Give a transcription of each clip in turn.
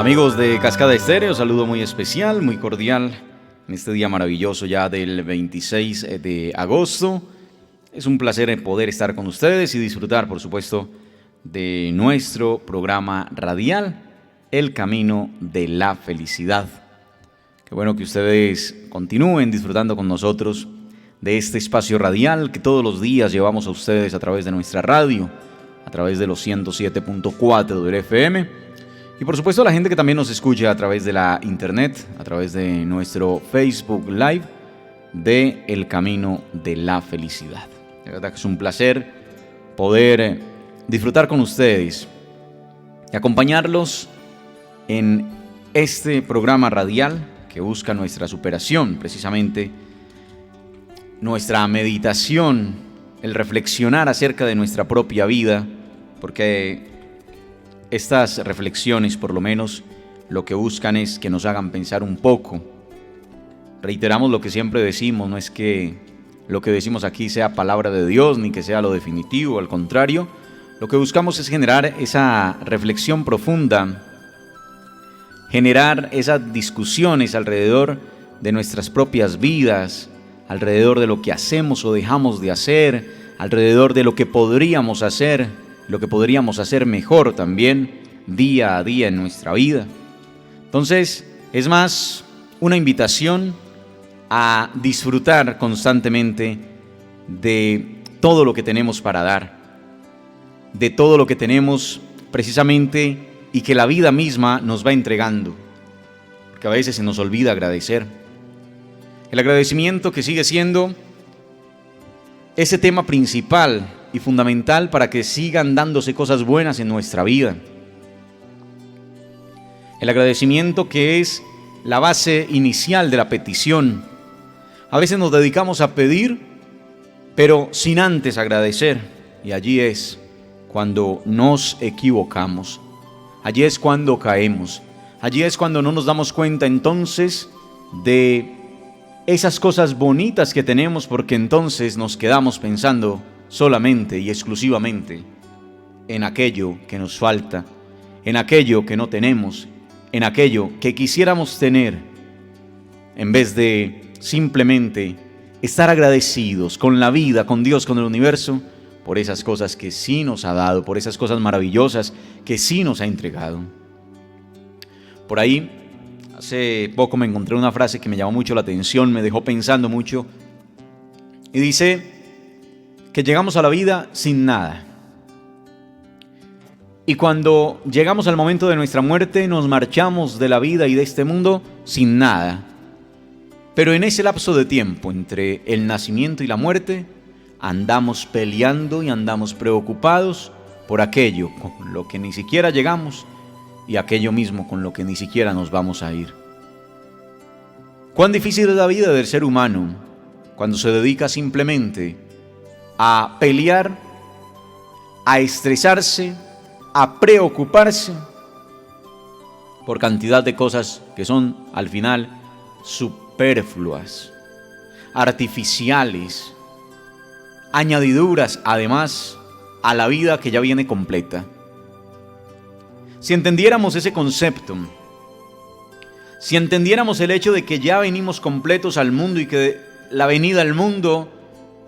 Amigos de Cascada Estéreo, saludo muy especial, muy cordial en este día maravilloso ya del 26 de agosto. Es un placer poder estar con ustedes y disfrutar, por supuesto, de nuestro programa radial, El Camino de la Felicidad. Qué bueno que ustedes continúen disfrutando con nosotros de este espacio radial que todos los días llevamos a ustedes a través de nuestra radio, a través de los 107.4 del FM. Y por supuesto la gente que también nos escucha a través de la internet, a través de nuestro Facebook Live de El Camino de la Felicidad. De verdad que es un placer poder disfrutar con ustedes y acompañarlos en este programa radial que busca nuestra superación, precisamente nuestra meditación, el reflexionar acerca de nuestra propia vida, porque estas reflexiones, por lo menos, lo que buscan es que nos hagan pensar un poco. Reiteramos lo que siempre decimos, no es que lo que decimos aquí sea palabra de Dios, ni que sea lo definitivo, al contrario, lo que buscamos es generar esa reflexión profunda, generar esas discusiones alrededor de nuestras propias vidas, alrededor de lo que hacemos o dejamos de hacer, alrededor de lo que podríamos hacer, lo que podríamos hacer mejor también día a día en nuestra vida. Entonces, es más una invitación a disfrutar constantemente de todo lo que tenemos para dar, de todo lo que tenemos precisamente y que la vida misma nos va entregando, porque a veces se nos olvida agradecer. El agradecimiento que sigue siendo ese tema principal y fundamental para que sigan dándose cosas buenas en nuestra vida. El agradecimiento que es la base inicial de la petición. A veces nos dedicamos a pedir, pero sin antes agradecer. Y allí es cuando nos equivocamos. Allí es cuando caemos. Allí es cuando no nos damos cuenta entonces de esas cosas bonitas que tenemos, porque entonces nos quedamos pensando solamente y exclusivamente en aquello que nos falta, en aquello que no tenemos, en aquello que quisiéramos tener, en vez de simplemente estar agradecidos con la vida, con Dios, con el universo, por esas cosas que sí nos ha dado, por esas cosas maravillosas que sí nos ha entregado. Por ahí, hace poco me encontré una frase que me llamó mucho la atención, me dejó pensando mucho, y dice que llegamos a la vida sin nada. Y cuando llegamos al momento de nuestra muerte, nos marchamos de la vida y de este mundo sin nada. Pero en ese lapso de tiempo entre el nacimiento y la muerte, andamos peleando y andamos preocupados por aquello con lo que ni siquiera llegamos y aquello mismo con lo que ni siquiera nos vamos a ir. Cuán difícil es la vida del ser humano cuando se dedica simplemente a pelear, a estresarse, a preocuparse por cantidad de cosas que son al final superfluas, artificiales, añadiduras además a la vida que ya viene completa. Si entendiéramos ese concepto, si entendiéramos el hecho de que ya venimos completos al mundo y que la venida al mundo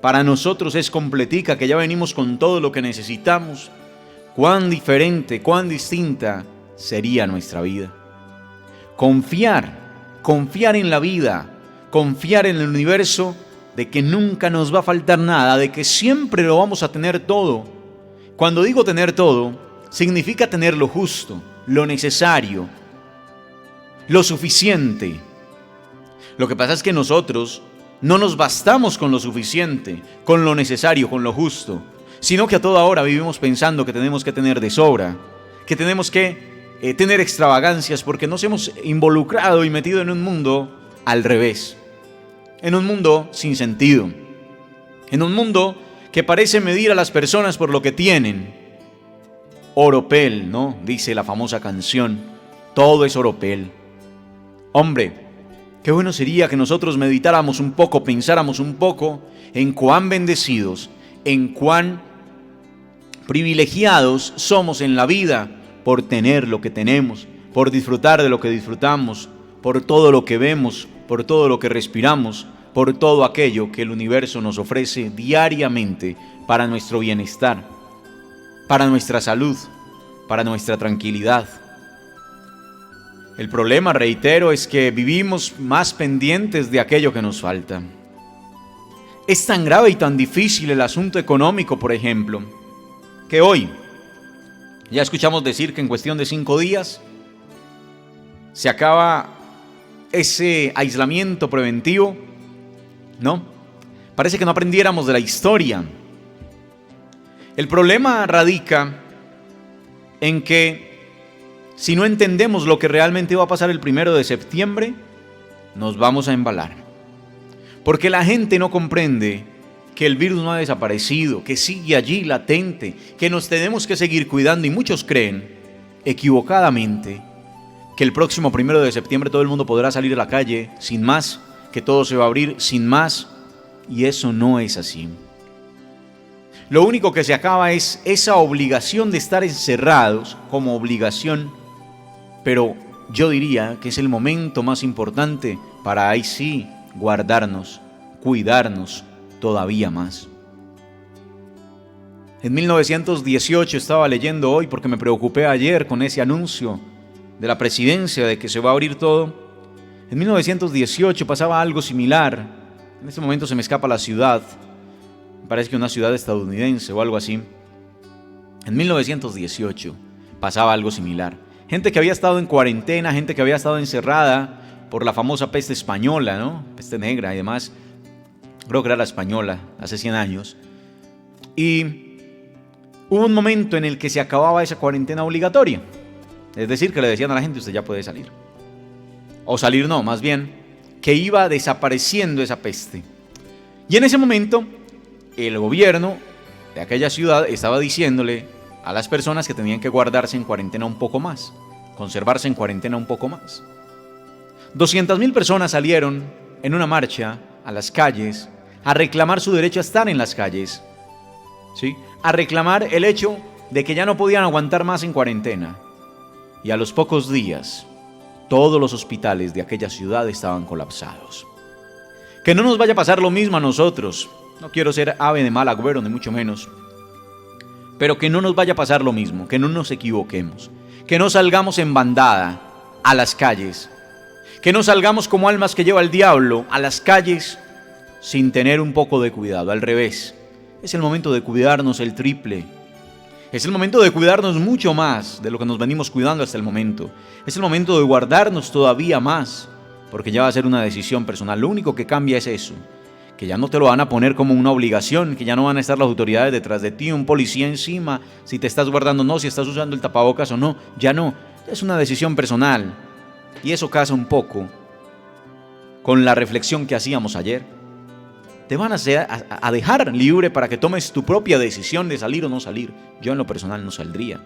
para nosotros es completica, que ya venimos con todo lo que necesitamos, cuán diferente, cuán distinta sería nuestra vida. Confiar en la vida, confiar en el universo, de que nunca nos va a faltar nada, de que siempre lo vamos a tener todo. Cuando digo tener todo, significa tener lo justo, lo necesario, lo suficiente. Lo que pasa es que nosotros no nos bastamos con lo suficiente, con lo necesario, con lo justo, sino que a toda hora vivimos pensando que tenemos que tener de sobra, que tenemos que tener extravagancias, porque nos hemos involucrado y metido en un mundo al revés, en un mundo sin sentido, en un mundo que parece medir a las personas por lo que tienen. Oropel, ¿no? Dice la famosa canción, todo es oropel. Hombre, qué bueno sería que nosotros meditáramos un poco, pensáramos un poco en cuán bendecidos, en cuán privilegiados somos en la vida por tener lo que tenemos, por disfrutar de lo que disfrutamos, por todo lo que vemos, por todo lo que respiramos, por todo aquello que el universo nos ofrece diariamente para nuestro bienestar, para nuestra salud, para nuestra tranquilidad. El problema, reitero, es que vivimos más pendientes de aquello que nos falta. Es tan grave y tan difícil el asunto económico, por ejemplo, que hoy ya escuchamos decir que en cuestión de 5 días se acaba ese aislamiento preventivo, ¿no? Parece que no aprendiéramos de la historia. El problema radica en que si no entendemos lo que realmente va a pasar el 1 de septiembre, nos vamos a embalar. Porque la gente no comprende que el virus no ha desaparecido, que sigue allí latente, que nos tenemos que seguir cuidando, y muchos creen, equivocadamente, que el próximo 1 de septiembre todo el mundo podrá salir a la calle sin más, que todo se va a abrir sin más, y eso no es así. Lo único que se acaba es esa obligación de estar encerrados como obligación, pero yo diría que es el momento más importante para ahí sí guardarnos, cuidarnos todavía más. En 1918 estaba leyendo hoy, porque me preocupé ayer con ese anuncio de la presidencia de que se va a abrir todo. En 1918 pasaba algo similar. En este momento se me escapa la ciudad. Me parece que una ciudad estadounidense o algo así. En 1918 pasaba algo similar. Gente que había estado en cuarentena, gente que había estado encerrada por la famosa peste española, ¿no? Peste negra y demás. Creo que era la española, hace 100 años. Y hubo un momento en el que se acababa esa cuarentena obligatoria. Es decir, que le decían a la gente, usted ya puede salir. O salir no, más bien, que iba desapareciendo esa peste. Y en ese momento, el gobierno de aquella ciudad estaba diciéndole a las personas que tenían que guardarse en cuarentena un poco más, conservarse en cuarentena un poco más. 200.000 personas salieron en una marcha a las calles a reclamar su derecho a estar en las calles, ¿sí? A reclamar el hecho de que ya no podían aguantar más en cuarentena. Y a los pocos días, todos los hospitales de aquella ciudad estaban colapsados. Que no nos vaya a pasar lo mismo a nosotros. No quiero ser ave de mal agüero, ni mucho menos. Pero que no nos vaya a pasar lo mismo, que no nos equivoquemos. Que no salgamos en bandada a las calles. Que no salgamos como almas que lleva el diablo a las calles sin tener un poco de cuidado. Al revés, es el momento de cuidarnos el triple. Es el momento de cuidarnos mucho más de lo que nos venimos cuidando hasta el momento. Es el momento de guardarnos todavía más, porque ya va a ser una decisión personal. Lo único que cambia es eso, que ya no te lo van a poner como una obligación, que ya no van a estar las autoridades detrás de ti, un policía encima, si te estás guardando o no, si estás usando el tapabocas o no, ya no. Es una decisión personal. Y eso casa un poco con la reflexión que hacíamos ayer. Te van a dejar libre para que tomes tu propia decisión de salir o no salir. Yo en lo personal no saldría.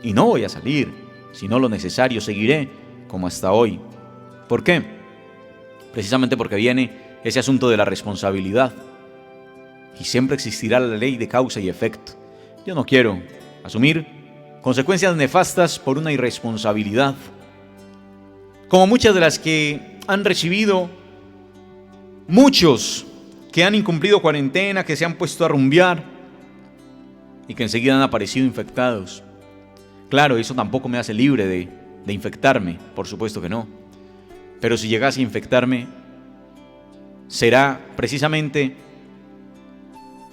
Y no voy a salir. Si no lo necesario, seguiré como hasta hoy. ¿Por qué? Precisamente porque viene ese asunto de la responsabilidad. Y siempre existirá la ley de causa y efecto. Yo no quiero asumir consecuencias nefastas por una irresponsabilidad, como muchas de las que han recibido muchos que han incumplido cuarentena, que se han puesto a rumbear y que enseguida han aparecido infectados. Claro, eso tampoco me hace libre de infectarme, por supuesto que no. Pero si llegase a infectarme, será precisamente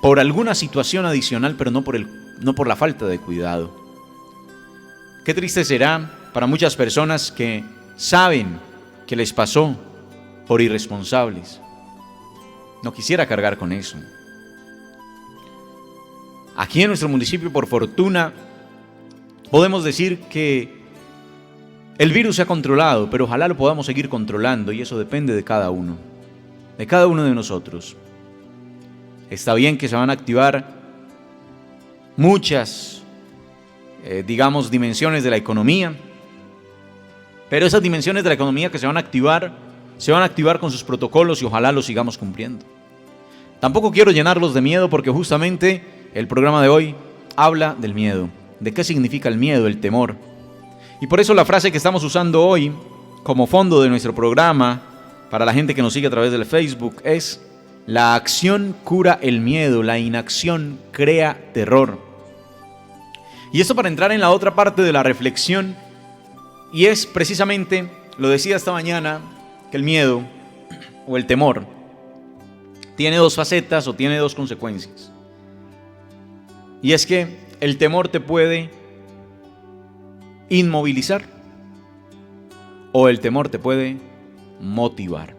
por alguna situación adicional, pero no por la falta de cuidado. Qué triste será para muchas personas que saben que les pasó por irresponsables. No quisiera cargar con eso. Aquí en nuestro municipio, por fortuna, podemos decir que el virus se ha controlado, pero ojalá lo podamos seguir controlando, y eso depende de cada uno de nosotros. Está bien que se van a activar muchas, dimensiones de la economía, pero esas dimensiones de la economía que se van a activar con sus protocolos, y ojalá los sigamos cumpliendo. Tampoco quiero llenarlos de miedo, porque justamente el programa de hoy habla del miedo, de qué significa el miedo, el temor. Y por eso la frase que estamos usando hoy como fondo de nuestro programa, para la gente que nos sigue a través del Facebook, es: la acción cura el miedo, la inacción crea terror. Y esto para entrar en la otra parte de la reflexión, y es precisamente, lo decía esta mañana, que el miedo o el temor tiene dos facetas o tiene dos consecuencias. Y es que el temor te puede inmovilizar o el temor te puede motivar.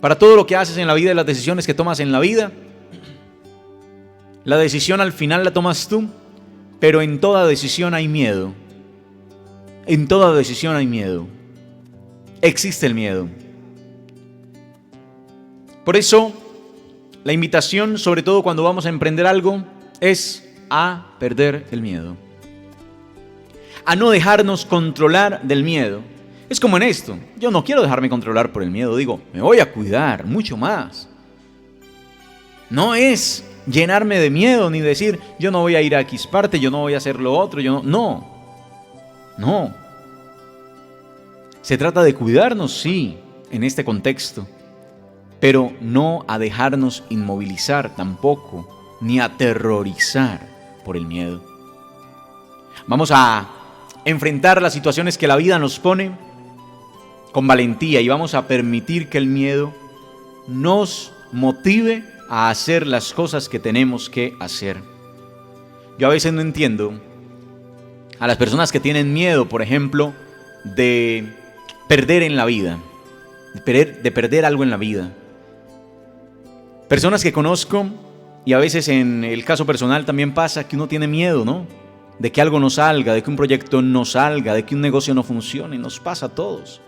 Para todo lo que haces en la vida y las decisiones que tomas en la vida, la decisión al final la tomas tú, pero en toda decisión hay miedo. En toda decisión hay miedo. Existe el miedo. Por eso, la invitación, sobre todo cuando vamos a emprender algo, es a perder el miedo. A no dejarnos controlar del miedo. Es como en esto, yo no quiero dejarme controlar por el miedo, digo, me voy a cuidar mucho más. No es llenarme de miedo ni decir, yo no voy a ir a X parte, yo no voy a hacer lo otro, no. Se trata de cuidarnos, sí, en este contexto, pero no a dejarnos inmovilizar tampoco, ni aterrorizar por el miedo. Vamos a enfrentar las situaciones que la vida nos pone con valentía y vamos a permitir que el miedo nos motive a hacer las cosas que tenemos que hacer. Yo a veces no entiendo a las personas que tienen miedo, por ejemplo, de perder en la vida, de perder algo en la vida. Personas que conozco, y a veces en el caso personal también pasa que uno tiene miedo, ¿no? De que algo no salga, de que un proyecto no salga, de que un negocio no funcione. Nos pasa a todos.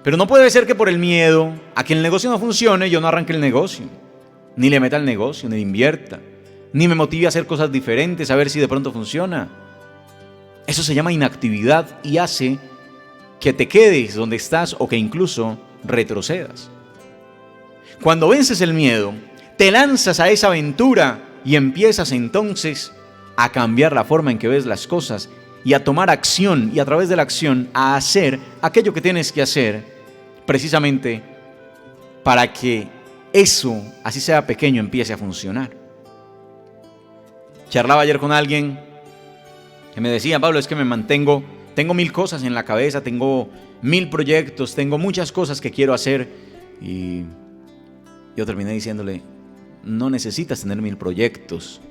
Pero no puede ser que por el miedo a que el negocio no funcione, yo no arranque el negocio, ni le meta el negocio, ni le invierta, ni me motive a hacer cosas diferentes, a ver si de pronto funciona. Eso se llama inactividad y hace que te quedes donde estás o que incluso retrocedas. Cuando vences el miedo, te lanzas a esa aventura y empiezas entonces a cambiar la forma en que ves las cosas y a tomar acción, y a través de la acción a hacer aquello que tienes que hacer, precisamente para que eso, así sea pequeño, empiece a funcionar. Charlaba ayer con alguien que me decía, Pablo, es que tengo 1000 cosas en la cabeza, tengo 1000 proyectos, tengo muchas cosas que quiero hacer. Y yo terminé diciéndole, no necesitas tener 1000 proyectos,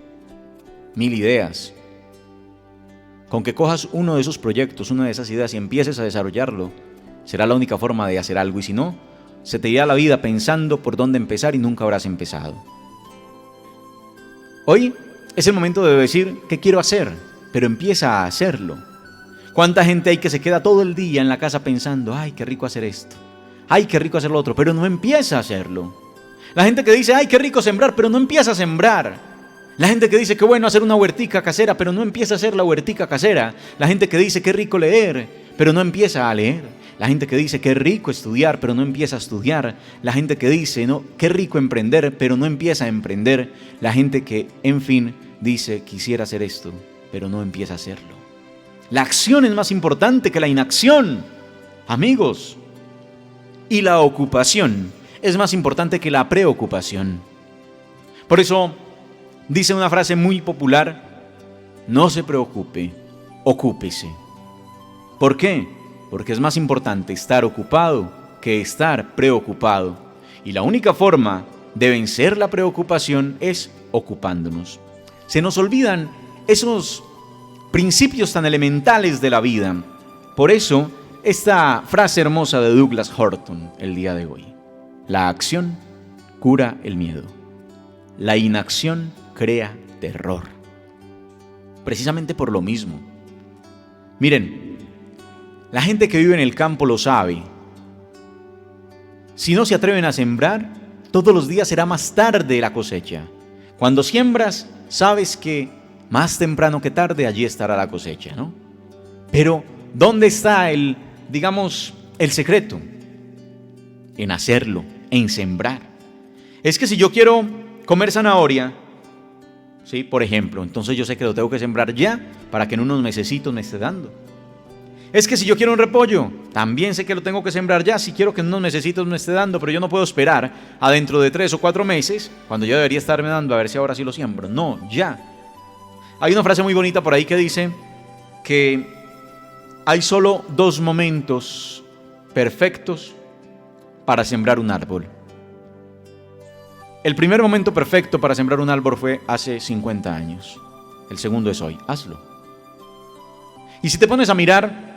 1000 ideas. Con que cojas uno de esos proyectos, una de esas ideas y empieces a desarrollarlo, será la única forma de hacer algo. Y si no, se te irá la vida pensando por dónde empezar y nunca habrás empezado. Hoy es el momento de decir, ¿qué quiero hacer? Pero empieza a hacerlo. ¿Cuánta gente hay que se queda todo el día en la casa pensando, ay, qué rico hacer esto, ay, qué rico hacer lo otro, pero no empieza a hacerlo? La gente que dice, ay, qué rico sembrar, pero no empieza a sembrar. La gente que dice, qué bueno hacer una huertica casera, pero no empieza a hacer la huertica casera. La gente que dice, qué rico leer, pero no empieza a leer. La gente que dice, qué rico estudiar, pero no empieza a estudiar. La gente que dice, no, qué rico emprender, pero no empieza a emprender. La gente que, en fin, dice, quisiera hacer esto, pero no empieza a hacerlo. La acción es más importante que la inacción, amigos. Y la ocupación es más importante que la preocupación. Por eso dice una frase muy popular, no se preocupe, ocúpese. ¿Por qué? Porque es más importante estar ocupado que estar preocupado. Y la única forma de vencer la preocupación es ocupándonos. Se nos olvidan esos principios tan elementales de la vida. Por eso, esta frase hermosa de Douglas Horton el día de hoy. La acción cura el miedo. La inacción crea terror. Precisamente por lo mismo. Miren, la gente que vive en el campo lo sabe. Si no se atreven a sembrar, todos los días será más tarde la cosecha. Cuando siembras, sabes que más temprano que tarde allí estará la cosecha, ¿no? Pero, ¿dónde está el secreto? En hacerlo, en sembrar. Es que si yo quiero comer zanahoria, ¿Sí? Por ejemplo, entonces yo sé que lo tengo que sembrar ya para que en unos mesecitos me esté dando. Es que si yo quiero un repollo, también sé que lo tengo que sembrar ya si quiero que en unos mesecitos me esté dando, pero yo no puedo esperar a dentro de 3 o 4 meses, cuando yo debería estarme dando, a ver si ahora sí lo siembro. No, ya. Hay una frase muy bonita por ahí que dice que hay solo 2 momentos perfectos para sembrar un árbol. El primer momento perfecto para sembrar un árbol fue hace 50 años. El segundo es hoy. Hazlo. Y si te pones a mirar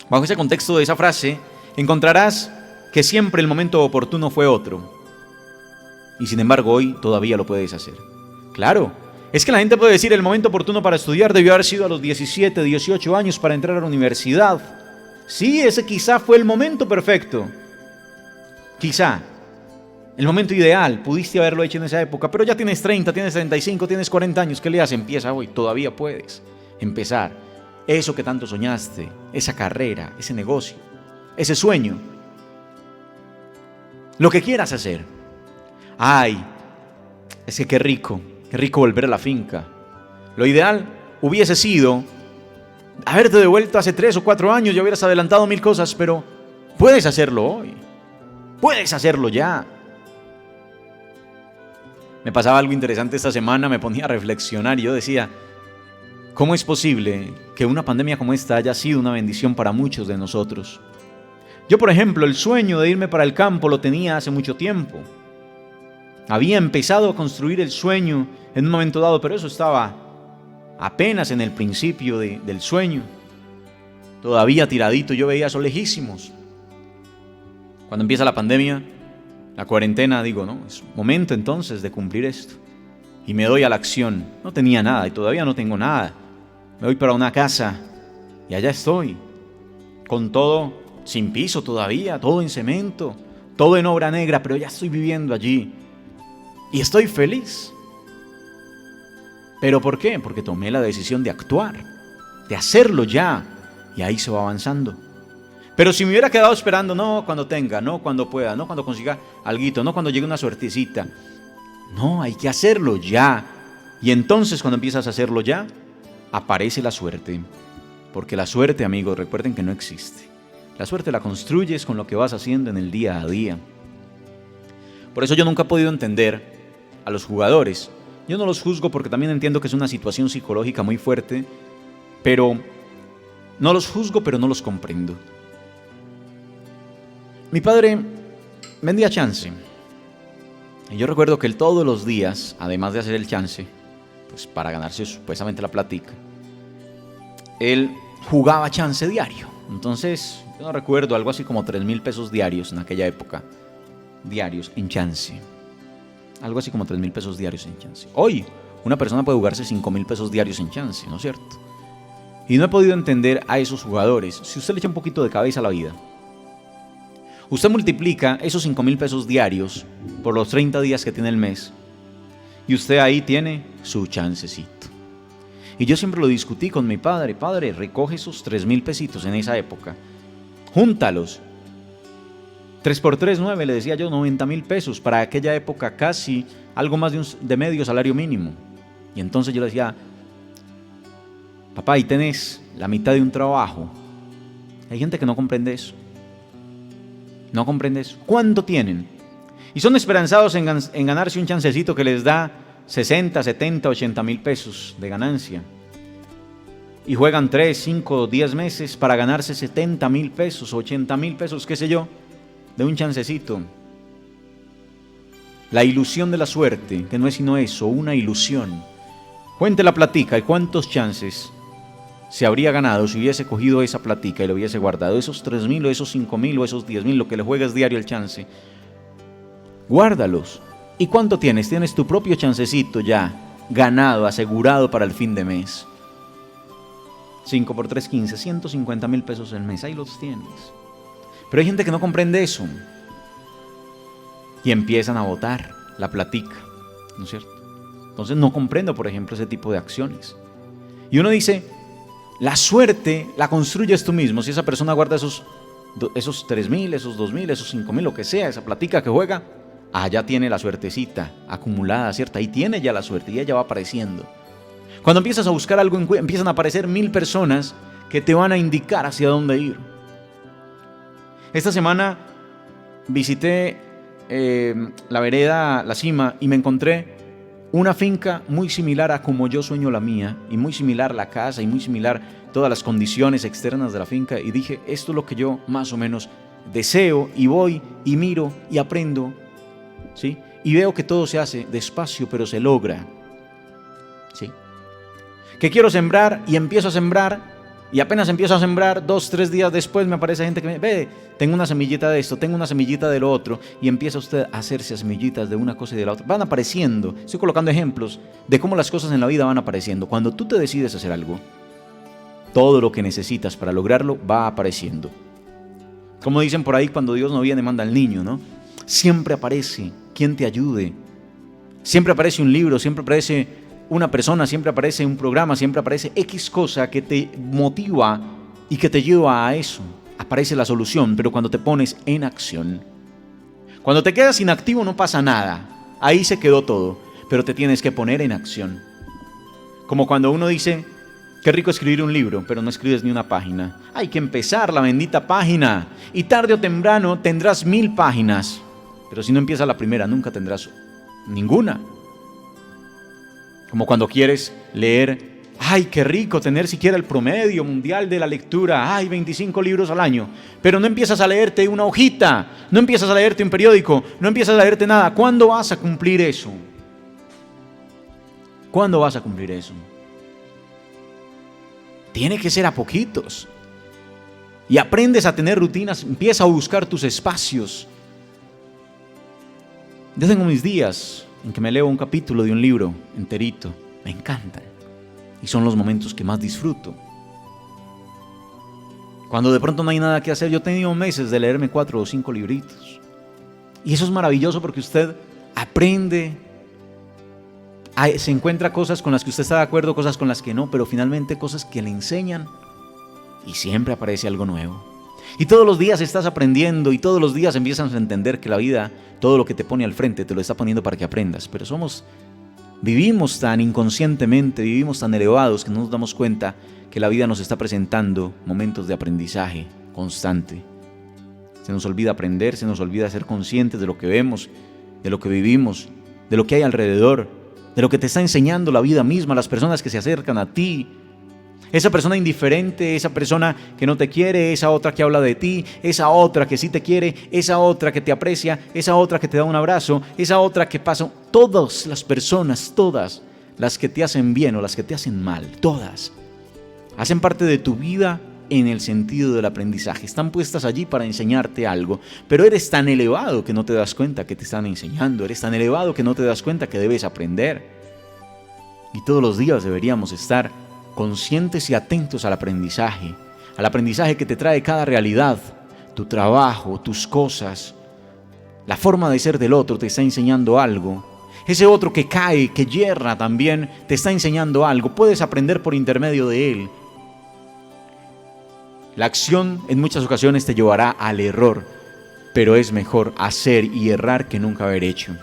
bajo ese contexto de esa frase, encontrarás que siempre el momento oportuno fue otro. Y sin embargo, hoy todavía lo puedes hacer. Claro, es que la gente puede decir el momento oportuno para estudiar debió haber sido a los 17, 18 años para entrar a la universidad. Sí, ese quizá fue el momento perfecto. Quizá. El momento ideal, pudiste haberlo hecho en esa época, pero ya tienes 30, tienes 35, tienes 40 años, ¿qué le haces? Empieza hoy, todavía puedes empezar. Eso que tanto soñaste, esa carrera, ese negocio, ese sueño, lo que quieras hacer. Ay, es que qué rico volver a la finca. Lo ideal hubiese sido haberte devuelto hace 3 o 4 años y hubieras adelantado 1000 cosas, pero puedes hacerlo hoy, puedes hacerlo ya. Me pasaba algo interesante esta semana, me ponía a reflexionar y yo decía, ¿cómo es posible que una pandemia como esta haya sido una bendición para muchos de nosotros? Yo, por ejemplo, el sueño de irme para el campo lo tenía hace mucho tiempo. Había empezado a construir el sueño en un momento dado, pero eso estaba apenas en el principio del sueño. Todavía tiradito, yo veía eso lejísimos. Cuando empieza la pandemia, la cuarentena, digo, no, es momento entonces de cumplir esto. Y me doy a la acción. No tenía nada y todavía no tengo nada. Me voy para una casa y allá estoy, con todo sin piso todavía, todo en cemento, todo en obra negra, pero ya estoy viviendo allí. Y estoy feliz. ¿Pero por qué? Porque tomé la decisión de actuar, de hacerlo ya. Y ahí se va avanzando. Pero si me hubiera quedado esperando, no cuando tenga, no cuando pueda, no cuando consiga alguito, no cuando llegue una suertecita. No, hay que hacerlo ya. Y entonces cuando empiezas a hacerlo ya, aparece la suerte. Porque la suerte, amigos, recuerden que no existe. La suerte la construyes con lo que vas haciendo en el día a día. Por eso yo nunca he podido entender a los jugadores. Yo no los juzgo porque también entiendo que es una situación psicológica muy fuerte, pero no los juzgo, pero no los comprendo. Mi padre vendía chance. Y yo recuerdo que él todos los días, además de hacer el chance, pues para ganarse supuestamente la platica, él jugaba chance diario. Entonces, yo no recuerdo, algo así como 3,000 pesos diarios en aquella época. Diarios en chance. Algo así como 3,000 pesos diarios en chance. Hoy, una persona puede jugarse 5,000 pesos diarios en chance, ¿no es cierto? Y no he podido entender a esos jugadores. Si usted le echa un poquito de cabeza a la vida, usted multiplica esos 5,000 pesos diarios por los 30 días que tiene el mes y usted ahí tiene su chancecito. Y yo siempre lo discutí con mi padre. Padre, recoge esos 3,000 pesitos en esa época, júntalos. 3 por 3, 9, le decía yo, 90,000 pesos. Para aquella época casi algo más de medio salario mínimo. Y entonces yo le decía, papá, ahí tenés la mitad de un trabajo. Hay gente que no comprende eso. No comprende eso. ¿Cuánto tienen? Y son esperanzados en ganarse un chancecito que les da 60, 70, 80,000 pesos de ganancia. Y juegan 3, 5, 10 meses para ganarse 70,000 pesos, 80,000 pesos, qué sé yo, de un chancecito. La ilusión de la suerte, que no es sino eso, una ilusión. Cuente la platica y cuántos chances se habría ganado si hubiese cogido esa platica y lo hubiese guardado. Esos 3,000 o esos 5,000 o esos 10,000, lo que le juegas diario el chance. Guárdalos. ¿Y cuánto tienes? Tienes tu propio chancecito ya, ganado, asegurado para el fin de mes. 5 por 3, 15, 150,000 pesos al mes. Ahí los tienes. Pero hay gente que no comprende eso. Y empiezan a botar la platica, ¿no es cierto? Entonces no comprendo, por ejemplo, ese tipo de acciones. Y uno dice, la suerte la construyes tú mismo. Si esa persona guarda esos 3,000, esos 2,000, esos 5,000, lo que sea, esa platica que juega, allá tiene la suertecita acumulada, ¿cierto? Ahí tiene ya la suerte y ella va apareciendo. Cuando empiezas a buscar algo, empiezan a aparecer 1000 personas que te van a indicar hacia dónde ir. Esta semana visité la vereda La Cima y me encontré una finca muy similar a como yo sueño la mía, y muy similar la casa, y muy similar todas las condiciones externas de la finca, y dije, esto es lo que yo más o menos deseo, y voy y miro y aprendo, ¿sí? Y veo que todo se hace despacio, pero se logra, ¿sí? Que quiero sembrar y empiezo a sembrar, y apenas empiezo a sembrar, 2-3 días después me aparece gente que me ve, tengo una semillita de esto, tengo una semillita de lo otro, y empieza usted a hacerse semillitas de una cosa y de la otra. Van apareciendo, estoy colocando ejemplos de cómo las cosas en la vida van apareciendo. Cuando tú te decides hacer algo, todo lo que necesitas para lograrlo va apareciendo. Como dicen por ahí, cuando Dios no viene, manda al niño, ¿no? Siempre aparece quien te ayude. Siempre aparece un libro, siempre aparece una persona, siempre aparece un programa, siempre aparece X cosa que te motiva y que te lleva a eso. Aparece la solución, pero cuando te pones en acción. Cuando te quedas inactivo no pasa nada. Ahí se quedó todo, pero te tienes que poner en acción. Como cuando uno dice, qué rico escribir un libro, pero no escribes ni una página. Hay que empezar la bendita página. Y tarde o temprano tendrás 1000 páginas. Pero si no empiezas la primera, nunca tendrás ninguna. Como cuando quieres leer, ay, qué rico tener siquiera el promedio mundial de la lectura, ay, 25 libros al año, pero no empiezas a leerte una hojita, no empiezas a leerte un periódico, no empiezas a leerte nada. ¿Cuándo vas a cumplir eso? ¿Cuándo vas a cumplir eso? Tiene que ser a poquitos. Y aprendes a tener rutinas, empieza a buscar tus espacios. Yo tengo mis días en que me leo un capítulo de un libro enterito, me encantan, y son los momentos que más disfruto. Cuando de pronto no hay nada que hacer, yo he tenido meses de leerme 4 o 5 libritos, y eso es maravilloso porque usted aprende, se encuentra cosas con las que usted está de acuerdo, cosas con las que no, pero finalmente cosas que le enseñan, y siempre aparece algo nuevo. Y todos los días estás aprendiendo y todos los días empiezas a entender que la vida, todo lo que te pone al frente, te lo está poniendo para que aprendas. Pero vivimos tan inconscientemente, vivimos tan elevados que no nos damos cuenta que la vida nos está presentando momentos de aprendizaje constante. Se nos olvida aprender, se nos olvida ser conscientes de lo que vemos, de lo que vivimos, de lo que hay alrededor, de lo que te está enseñando la vida misma, las personas que se acercan a ti. Esa persona indiferente, esa persona que no te quiere, esa otra que habla de ti, esa otra que sí te quiere, esa otra que te aprecia, esa otra que te da un abrazo, esa otra que pasa. Todas las personas, todas las que te hacen bien o las que te hacen mal, todas, hacen parte de tu vida en el sentido del aprendizaje. Están puestas allí para enseñarte algo, pero eres tan elevado que no te das cuenta que te están enseñando, eres tan elevado que no te das cuenta que debes aprender. Y todos los días deberíamos estar conscientes y atentos al aprendizaje que te trae cada realidad, tu trabajo, tus cosas, la forma de ser del otro te está enseñando algo. Ese otro que cae, que yerra también, te está enseñando algo. Puedes aprender por intermedio de él. La acción en muchas ocasiones te llevará al error, pero es mejor hacer y errar que nunca haber hecho.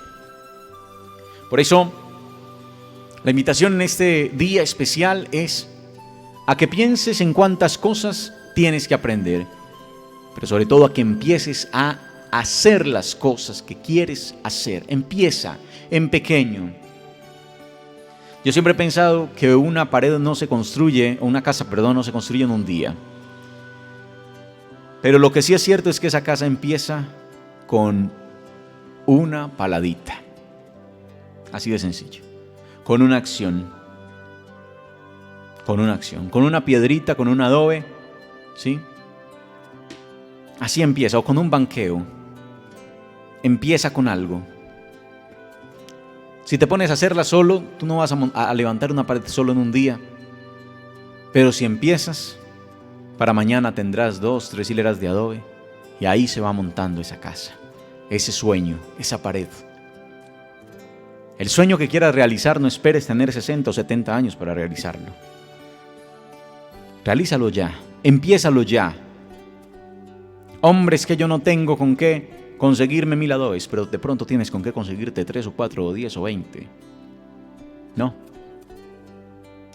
Por eso, la invitación en este día especial es a que pienses en cuántas cosas tienes que aprender, pero sobre todo a que empieces a hacer las cosas que quieres hacer. Empieza en pequeño. Yo siempre he pensado que una casa no se construye en un día. Pero lo que sí es cierto es que esa casa empieza con una paladita. Así de sencillo. Con una acción, con una piedrita, con un adobe, ¿sí? Así empieza, o con un banqueo. Empieza con algo. Si te pones a hacerla solo, tú no vas a levantar una pared solo en un día. Pero si empiezas, para mañana tendrás 2, 3 hileras de adobe, y ahí se va montando esa casa, ese sueño, esa pared. El sueño que quieras realizar, no esperes tener 60 o 70 años para realizarlo. Realízalo ya, empiézalo ya. Hombre, es que yo no tengo con qué. conseguirme 1000 Adobes, pero de pronto tienes con qué conseguirte 3 o 4 o 10 o 20. No.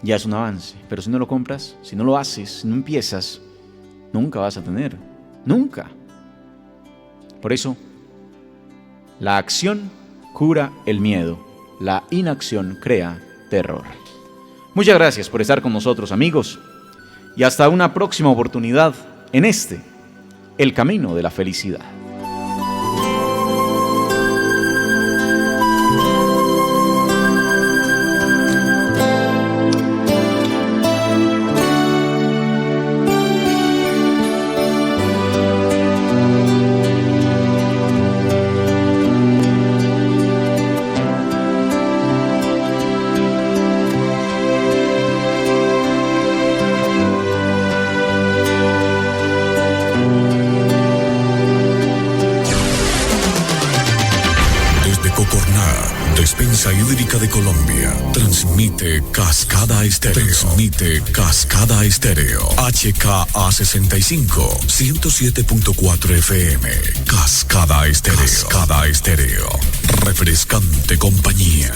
Ya es un avance, pero si no lo compras, si no lo haces, si no empiezas, nunca vas a tener. Nunca. Por eso, la acción cura el miedo. La inacción crea terror. Muchas gracias por estar con nosotros, amigos. Y hasta una próxima oportunidad en El Camino de la Felicidad. Hídrica de Colombia. Transmite Cascada Estéreo. HKA65 107.4 FM. Cascada Estéreo. Refrescante compañía.